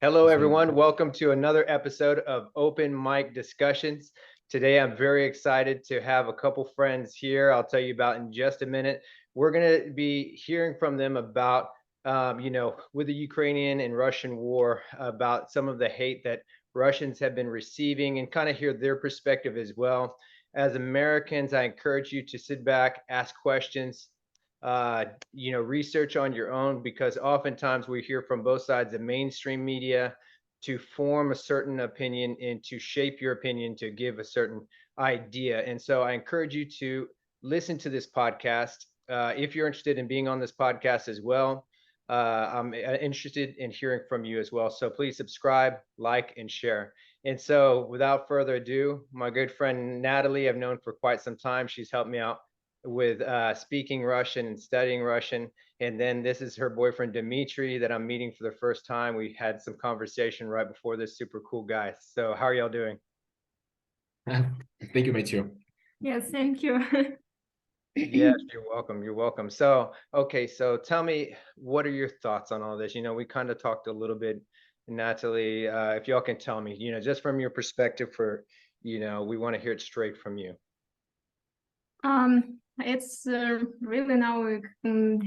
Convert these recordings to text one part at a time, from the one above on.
Hello, everyone. Welcome to another episode of Open Mic Discussions. Today, I'm very excited to have a couple friends here. I'll tell you about in just a minute. We're going to be hearing from them about, with the Ukrainian and Russian war, about some of the hate that Russians have been receiving and kind of hear their perspective as well. As Americans, I encourage you to sit back, ask questions, research on your own, because oftentimes we hear from both sides of mainstream media to form a certain opinion and to shape your opinion to give a certain idea. And so I encourage you to listen to this podcast. If you're interested in being on this podcast as well, I'm interested in hearing from you as well. So please subscribe, like, and share. And so without further ado, my good friend Natalie, I've known for quite some time. She's helped me out with speaking Russian and studying Russian. And then this is her boyfriend, Dmitry, that I'm meeting for the first time. We had some conversation right before this super cool guy. So how are y'all doing? Thank you, Matthew. Yes, thank you. Yes, you're welcome. You're welcome. So, okay, so tell me, what are your thoughts on all this? We kind of talked a little bit, Natalie, if y'all can tell me, just from your perspective we want to hear it straight from you. It's really now a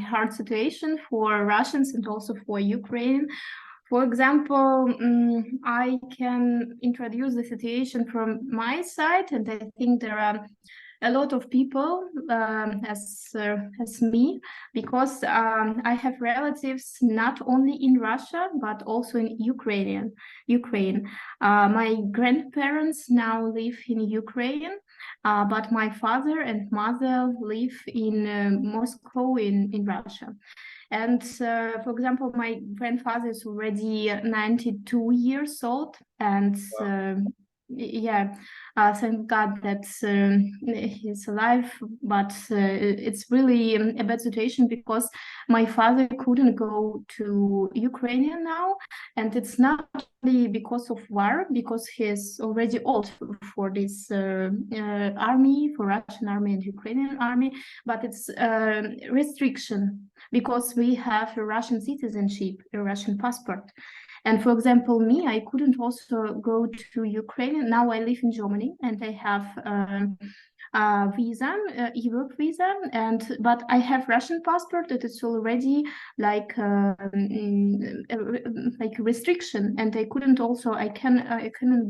hard situation for Russians and also for Ukraine. For example, I can introduce the situation from my side, and I think there are a lot of people as me, because I have relatives not only in Russia but also in Ukraine. My grandparents now live in Ukraine, but my father and mother live in Moscow in Russia. And for example, my grandfather is already 92 years old, and thank God that he's alive. But it's really a bad situation, because my father couldn't go to Ukraine now, and it's not only because of war, because he's already old for this army, for Russian army and Ukrainian army, but it's restriction, because we have a Russian citizenship, a Russian passport. And for example, me, I couldn't also go to Ukraine. Now I live in Germany, and I have visa, Europe visa, but I have Russian passport that is already like restriction, and I couldn't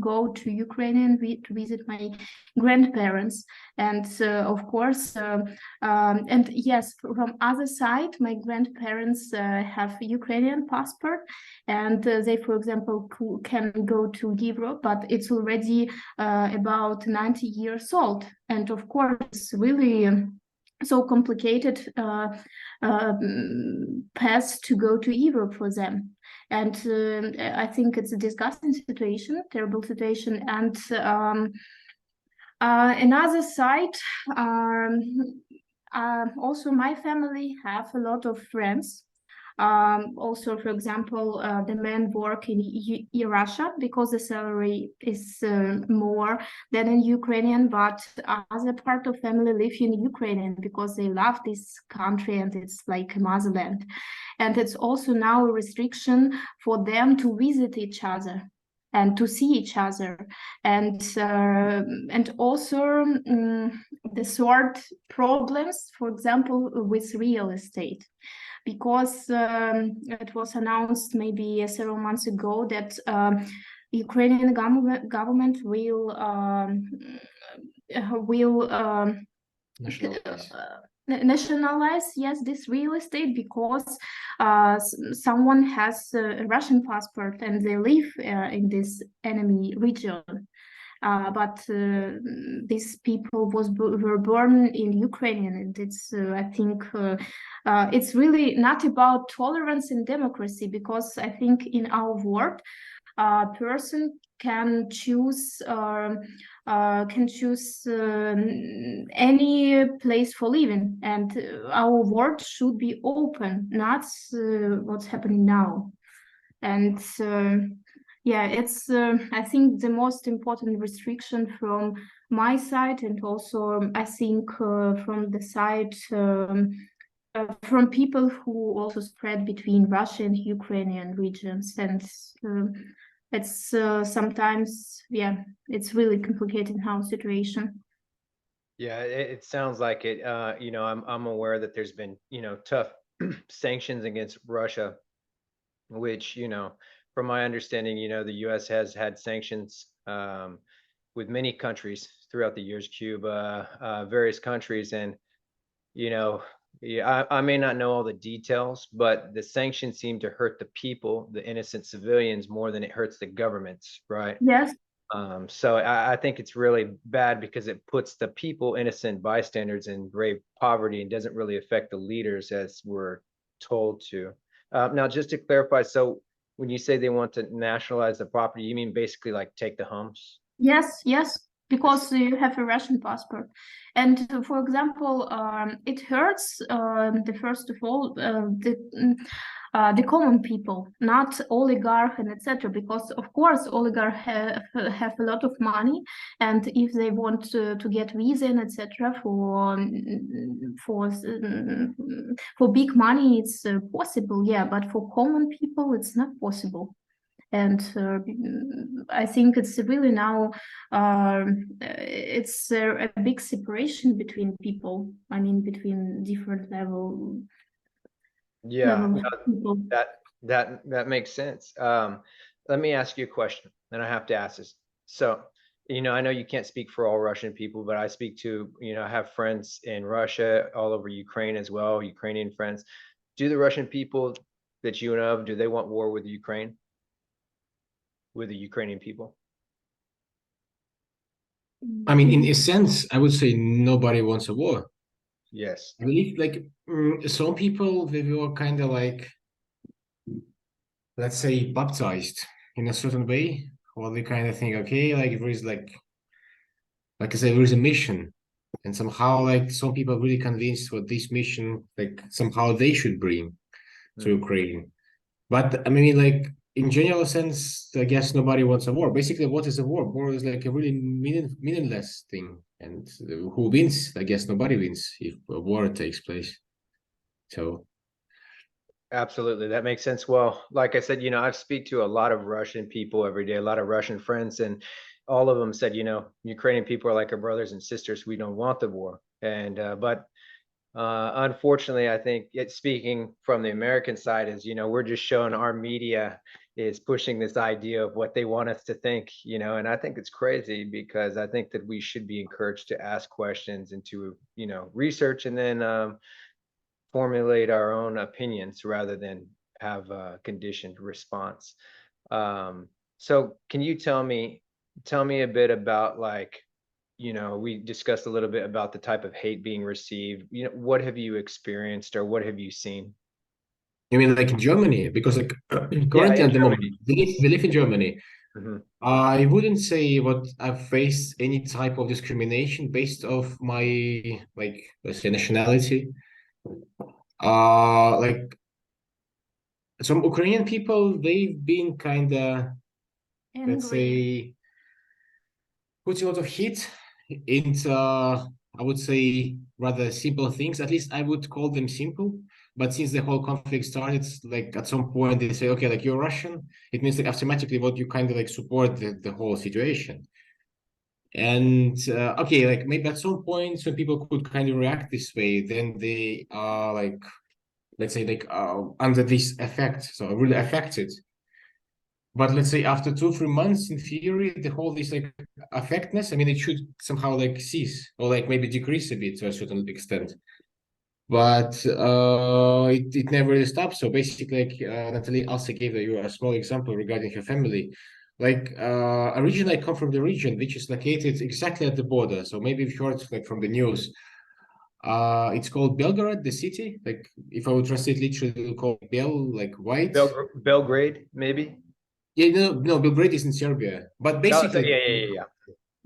go to Ukraine to visit my grandparents. And of course, and yes, from other side, my grandparents have Ukrainian passport, and they, for example, can go to Europe, but it's already about 90 years old. And of course, it's really so complicated path to go to Europe for them. And I think it's a disgusting situation, terrible situation. And another side, also my family have a lot of friends. Also, for example, the men work in Russia because the salary is more than in Ukrainian, but other part of family live in Ukrainian because they love this country and it's like motherland. And it's also now a restriction for them to visit each other and to see each other, and also the sort problems, for example, with real estate. Because it was announced maybe several months ago that Ukrainian government will nationalize, yes, this real estate, because someone has a Russian passport and they live in this enemy region. But these people were born in Ukraine, and it's I think it's really not about tolerance and democracy, because I think in our world, a person can choose any place for living, and our world should be open, not what's happening now. And it's I think the most important restriction from my side, and also I think from the side from people who also spread between Russia and Ukrainian regions, and it's sometimes, yeah, it's really complicated now situation. Yeah, it sounds like it. You know, I'm aware that there's been, you know, tough sanctions against Russia, which, you know, from my understanding, you know, the US has had sanctions with many countries throughout the years, Cuba, various countries. And, you know, yeah, I may not know all the details, but the sanctions seem to hurt the people, the innocent civilians, more than it hurts the governments, right? Yes. So I think it's really bad because it puts the people, innocent bystanders, in grave poverty and doesn't really affect the leaders as we're told to. Now, just to clarify, so when you say they want to nationalize the property, you mean basically like take the homes? Yes, yes, because you have a Russian passport. And for example, it hurts the first of all the common people, not oligarch and etc. Because of course oligarch have a lot of money, and if they want to get visa and etc. For big money, it's possible, yeah. But for common people, it's not possible. And I think it's really now it's a big separation between people. I mean, between different Yeah, level of people. that makes sense. Let me ask you a question, and I have to ask this. So, you know, I know you can't speak for all Russian people, but I speak to, you know, I have friends in Russia, all over Ukraine as well, Ukrainian friends. Do the Russian people that you know of, do they want war with Ukraine, with the Ukrainian people? I mean, in a sense, I would say nobody wants a war. Yes. I believe like some people, they were kind of like, let's say, baptized in a certain way, or they kind of think, okay, like there is like I say, there is a mission, and somehow like some people are really convinced what this mission, like somehow they should bring to Ukraine. But I mean, like in general sense, I guess nobody wants a war. Basically, what is a war? War is like a really meaningless thing, and who wins? I guess nobody wins if a war takes place. So. Absolutely, that makes sense. Well, like I said, you know, I speak to a lot of Russian people every day, a lot of Russian friends, and all of them said, you know, Ukrainian people are like our brothers and sisters. We don't want the war. And but unfortunately, I think it's speaking from the American side is, you know, we're just showing our media is pushing this idea of what they want us to think, you know, and I think it's crazy because I think that we should be encouraged to ask questions and to, you know, research and then formulate our own opinions rather than have a conditioned response. So can you tell me a bit about, like, you know, we discussed a little bit about the type of hate being received. You know, what have you experienced or what have you seen? You mean like in Germany? Because like Yeah, currently in at the moment, Germany. we live in Germany. Mhm. I wouldn't say what I've faced any type of discrimination based off my like let's say nationality. Like some Ukrainian people, they've been kind of let's Angry. say put a lot of heat into I would say rather simple things. At least I would call them simple. But since the whole conflict started, like at some point they say, okay, like you're Russian, it means like automatically what you kind of like support the whole situation. And okay, like maybe at some point some people could kind of react this way, then they are like, let's say like under this effect, so really affected. But let's say after 2 3 months, in theory, the whole this like affectness, I mean, it should somehow like cease or like maybe decrease a bit to a certain extent. But it never really stops. So basically, like Natalie also gave you a small example regarding her family. Like originally, I come from the region which is located exactly at the border. So maybe you've heard like from the news. It's called Belgorod, the city. Like if I would translate literally, it would call Bel like white. Belgrade, maybe? Yeah, no, Belgrade is in Serbia. But Oh, so basically, yeah.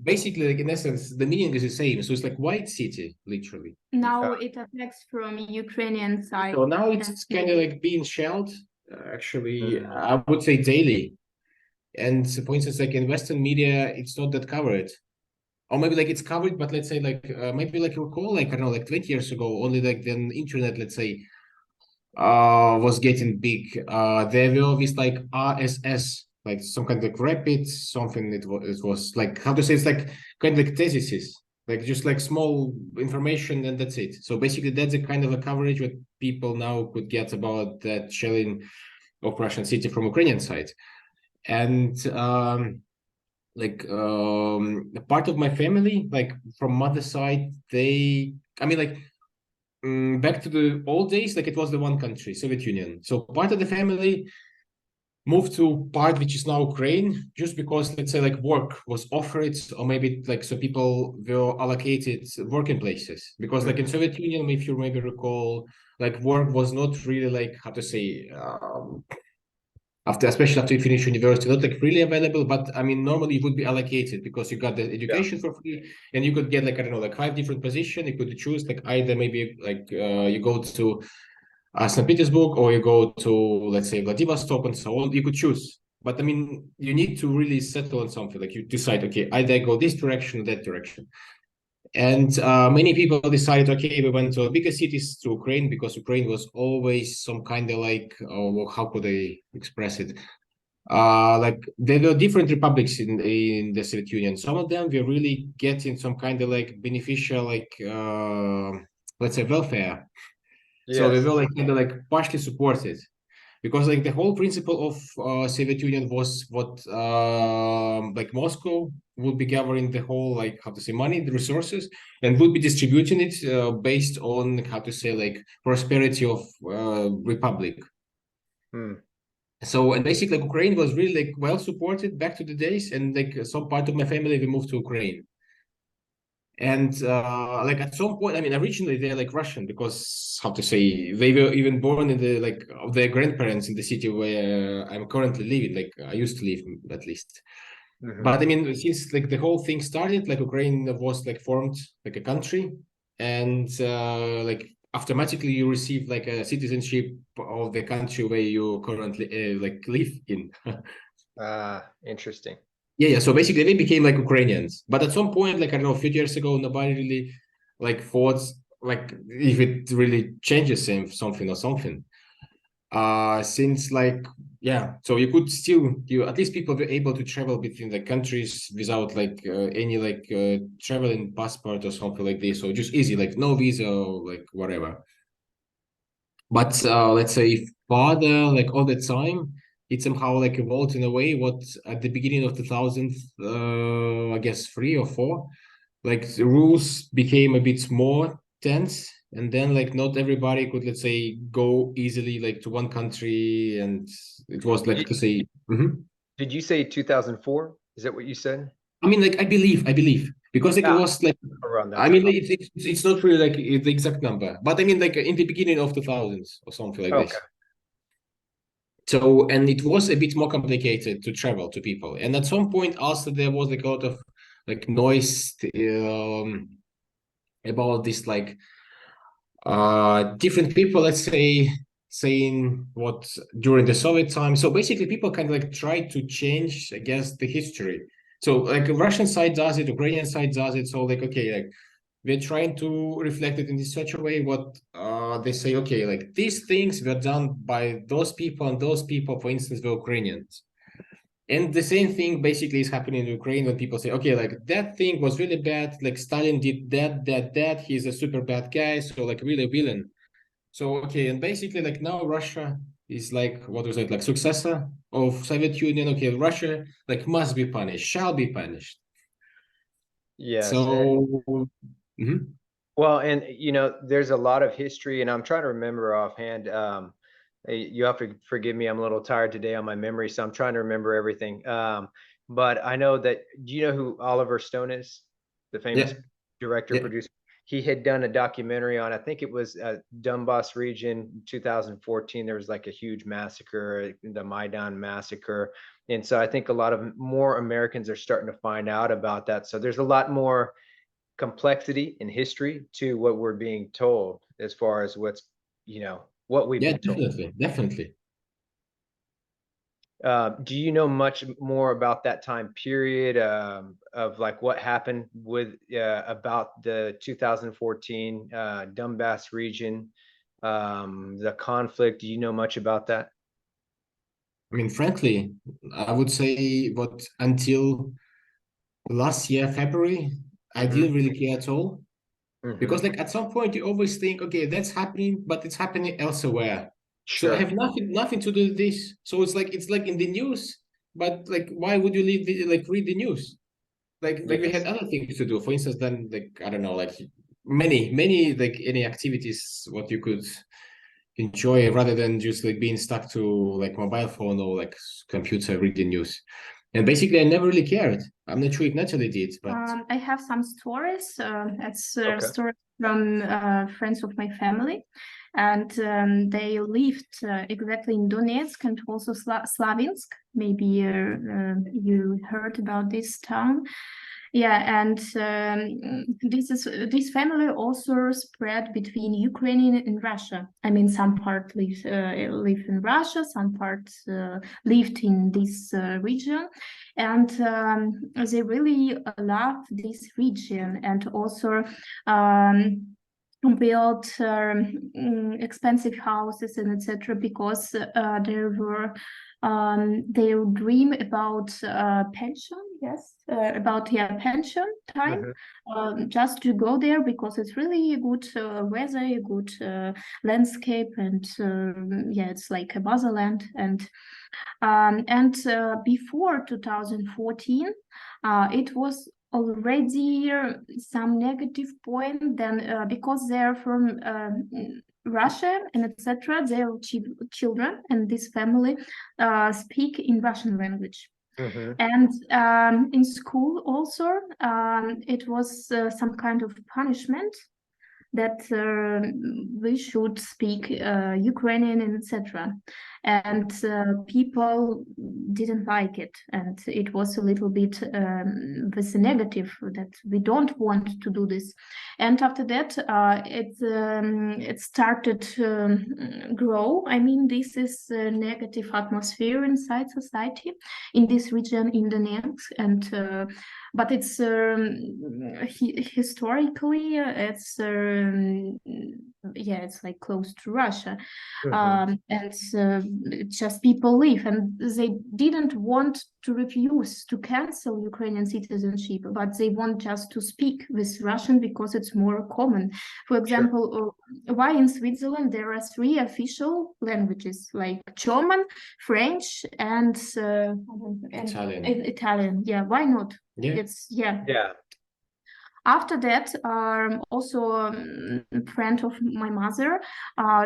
basically, like in essence, the meaning is the same. So it's like white city, literally. Now it affects from Ukrainian side. So now it's kind of like being shelled, actually, Mm. I would say daily. And for instance, like in Western media, it's not that covered. or maybe like it's covered, but let's say like maybe like you recall, like I don't know, like 20 years ago, only like then internet, let's say, was getting big. There were this like RSS, like some kind of like rapid something. It was like, how to say, it's like kind of like theses, like just like small information and that's it. So basically that's the kind of a coverage that people now could get about that shelling of Russian city from Ukrainian side. And part of my family, like from mother side, I mean, like back to the old days, like it was the one country, Soviet Union. So part of the family moved to part which is now Ukraine, just because, let's say, like work was offered, or maybe like so people were allocated working places. Because like in Soviet Union, if you maybe recall, like work was not really like, how to say, especially after you finish university, not like really available, but I mean, normally it would be allocated because you got the Yeah. education for free, and you could get like, I don't know, like 5 different positions. You could choose like either maybe like you go to St. Petersburg, or you go to, let's say, Vladivostok and so on. You could choose. But I mean, you need to really settle on something. Like you decide, okay, either I go this direction or that direction. And many people decided, okay, we went to bigger cities to Ukraine, because Ukraine was always some kind of like, oh, how could I express it? Like there were different republics in the Soviet Union. Some of them were really getting some kind of like beneficial, like let's say, welfare. So they Yes. were like kind of like partially supported, because like the whole principle of Soviet Union was what like Moscow would be gathering the whole, like, how to say, money, the resources, and would be distributing it based on, how to say, like prosperity of republic. Hmm. So, and basically like, Ukraine was really like well supported back to the days, and like some part of my family we moved to Ukraine. And like at some point, I mean, originally they're like Russian, because, how to say, they were even born in the, like, of their grandparents in the city where I'm currently living. Like I used to live, at least. Mhm. But I mean, since like the whole thing started, like Ukraine was like formed like a country, and like automatically you receive like a citizenship of the country where you currently like live in. Ah, interesting. Yeah. So basically, they became like Ukrainians. But at some point, like I don't know, a few years ago, nobody really like thought like if it really changes something or something. Since like, yeah, so you could still, you at least people were able to travel between the countries without like any like traveling passport or something like this. So just easy, like no visa or like whatever. But let's say further, like all the time, it somehow like evolved in a way what at the beginning of 2000, I guess 3 or 4, like the rules became a bit more tense, and then like not everybody could, let's say, go easily like to one country, and it was like Did to say, mhm. did you say 2004? Is that what you said? I mean, like I believe, because like it Yeah, was like, around that I mean, time. like, it's not really like the exact number, but I mean like in the beginning of 2000s or something like Okay. this. So, and it was a bit more complicated to travel to people. And at some point also there was like a lot of like noise about this, like different people, let's say, saying what during the Soviet time. So basically people kind of like try to change, I guess, the history. So like Russian side does it, Ukrainian side does it. So like, okay, like we're trying to reflect it in such a way what they say, okay, like these things were done by those people, and those people, for instance, were Ukrainians. And the same thing basically is happening in Ukraine when people say, okay, like that thing was really bad, like Stalin did that, he's a super bad guy, so like really villain. So okay, and basically like now Russia is like, what was it, like successor of Soviet Union. Okay, Russia like must be punished, shall be punished. Yes. So mhm. Well, and there's a lot of history, and I'm trying to remember offhand. You have to forgive me. I'm a little tired today on my memory, so I'm trying to remember everything. But I know that. Do you know who Oliver Stone is? The famous Yeah, director, yeah. producer. He had done a documentary on, I think it was Donbass region, 2014. There was like a huge massacre, the Maidan massacre, and so I think a lot of more Americans are starting to find out about that. So there's a lot more complexity in history to what we're being told, as far as what we've Yeah, been told. definitely, definitely. Do you know much more about that time period, of like what happened with about the 2014 Donbass region, the conflict? Do you know much about that? I mean, frankly, I would say what until last year, February, I Mm-hmm. didn't really care at all. Mm-hmm. Because like at some point you always think, okay, that's happening, but it's happening elsewhere. So I Sure. have nothing to do with this. So it's like in the news, but like why would you read the news? Like we had Yes. other things to do. For instance, then like I don't know, like many like any activities what you could enjoy rather than just like being stuck to like mobile phone or like computer reading news. And basically I never really cared. I'm not sure if Natalie did, but I have some stories. It's Okay. stories from friends of my family, and they lived exactly in Donetsk and also Slavinsk. Maybe you heard about this town. Yeah, and this family also spread between Ukraine and Russia. I mean, some part live in Russia, some part lived in this region, and they really love this region, and also built expensive houses and etc. because there were their dream about pension, yes, about pension time, just to go there because it's really good weather, good landscape, and yeah, it's like a motherland. And before 2014, it was already some negative point then because they're from Russia and etc. Their children and this family speak in Russian language. Mm-hmm. And in school also, it was some kind of punishment that we should speak Ukrainian, etc. And people didn't like it, and it was a little bit with a negative that we don't want to do this. And after that, it started to grow. I mean, this is a negative atmosphere inside society in this region in the Donetsk, and but it's historically it's yeah, it's like close to Russia. Mm-hmm. And just people live, and they didn't want to refuse to cancel Ukrainian citizenship, but they want just to speak with Russian because it's more common. For example, why in Switzerland there are 3 official languages like German, French, and Italian. Italian. Yeah, why not? Yeah. It's yeah. Yeah. After that, also a friend of my mother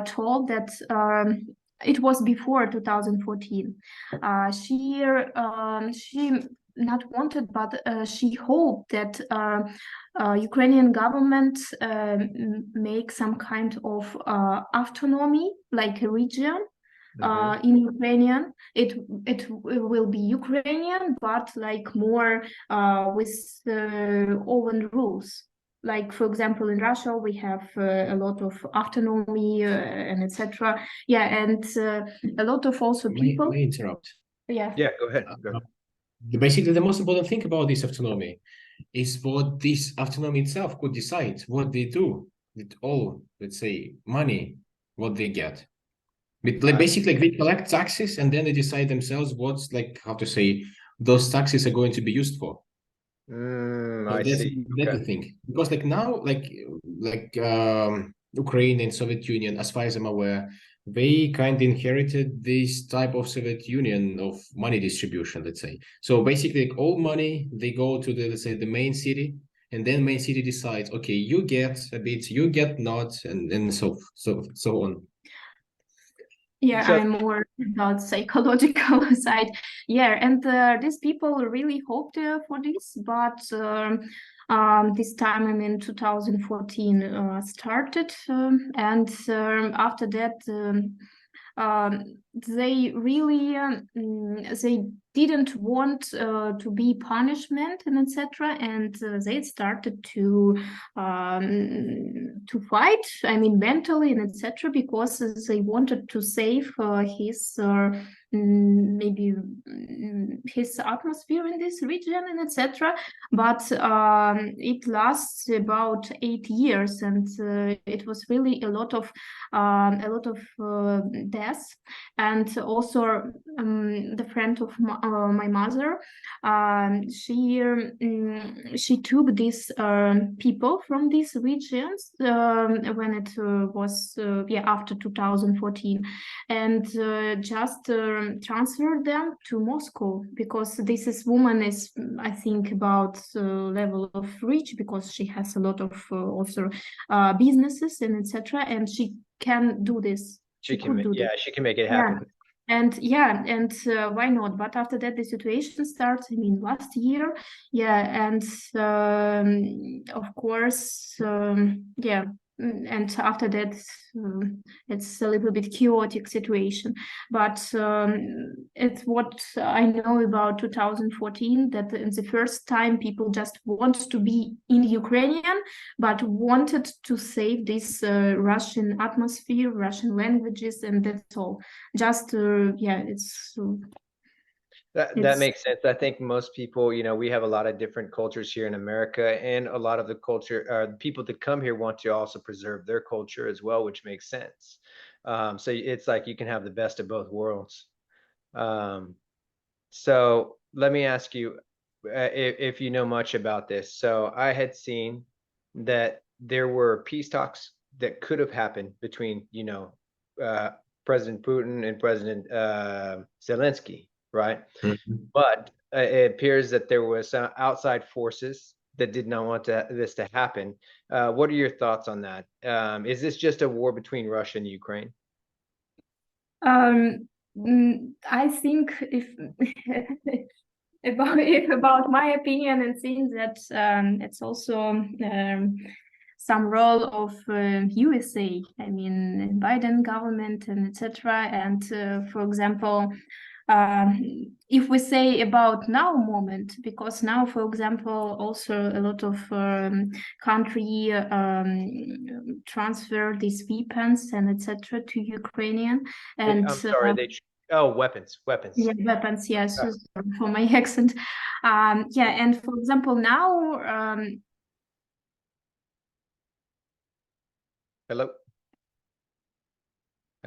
told that it was before 2014. She not wanted, but she hoped that Ukrainian government make some kind of autonomy, like a region in Ukrainian. It will be Ukrainian, but like more with own rules. Like for example, in Russia we have a lot of autonomy and etc. Yeah, and a lot of also people. May interrupt. Yeah. Yeah. Go ahead. Go ahead. Basically, the most important thing about this autonomy is what this autonomy itself could decide, what they do with all, let's say, money, what they get. But like basically, like, they collect taxes and then they decide themselves what's like, how to say, those taxes are going to be used for. So I that's see. that's Okay. the thing. Because like now, like Ukraine and Soviet Union, as far as I'm aware, they kind of inherited this type of Soviet Union of money distribution, let's say. So basically, like, all money they go to the, let's say, the main city, and then main city decides, okay, you get a bit, you get not, and so on. Yeah, So I'm more about psychological side. Yeah, and these people really hoped for this, but this time, I mean, 2014 started, and after that, they really they didn't want to be punishment and etc. And they started to fight. I mean, mentally and etc. because they wanted to save his maybe his atmosphere in this region and etc. But it lasts about 8 years, and it was really a lot of deaths. And also the friend of my mother, she took these people from these regions when it was after 2014, and just transferred them to Moscow, because this woman is, I think, about level of rich, because she has a lot of also businesses and etc. And she can do this. She can make it Yeah. happen. And why not? But after that, the situation starts, I mean, last year. And of course, and after that, it's a little bit chaotic situation. But it's what I know about 2014, that in the first time people just want to be in Ukrainian, but wanted to save this Russian atmosphere, Russian languages, and that's all. Just That makes sense. I think most people, you know, we have a lot of different cultures here in America, and a lot of the people that come here want to also preserve their culture as well, which makes sense. So it's like you can have the best of both worlds. So let me ask you if you know much about this. So I had seen that there were peace talks that could have happened between, you know, President Putin and President Zelensky, right? But it appears that there was some outside forces that did not want this to happen. What are your thoughts on that? Is this just a war between Russia and Ukraine? I think if about my opinion, and think that it's also some role of USA. I mean, Biden government and etc. And for example, if we say about now moment, because now, for example, also a lot of country transfer these weapons and etc. to Ukrainian. And I'm sorry, weapons. yeah, weapons, yes, for my accent. And for example, now Hello?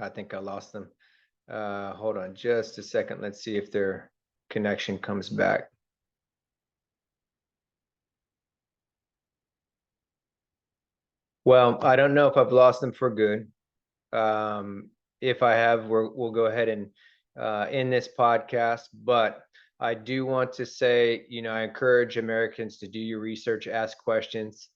I think I lost them. Hold on just a second. Let's see if their connection comes back. Well, I don't know if I've lost them for good. If I have, we'll go ahead and end this podcast. But I do want to say, you know, I encourage Americans to do your research, ask questions.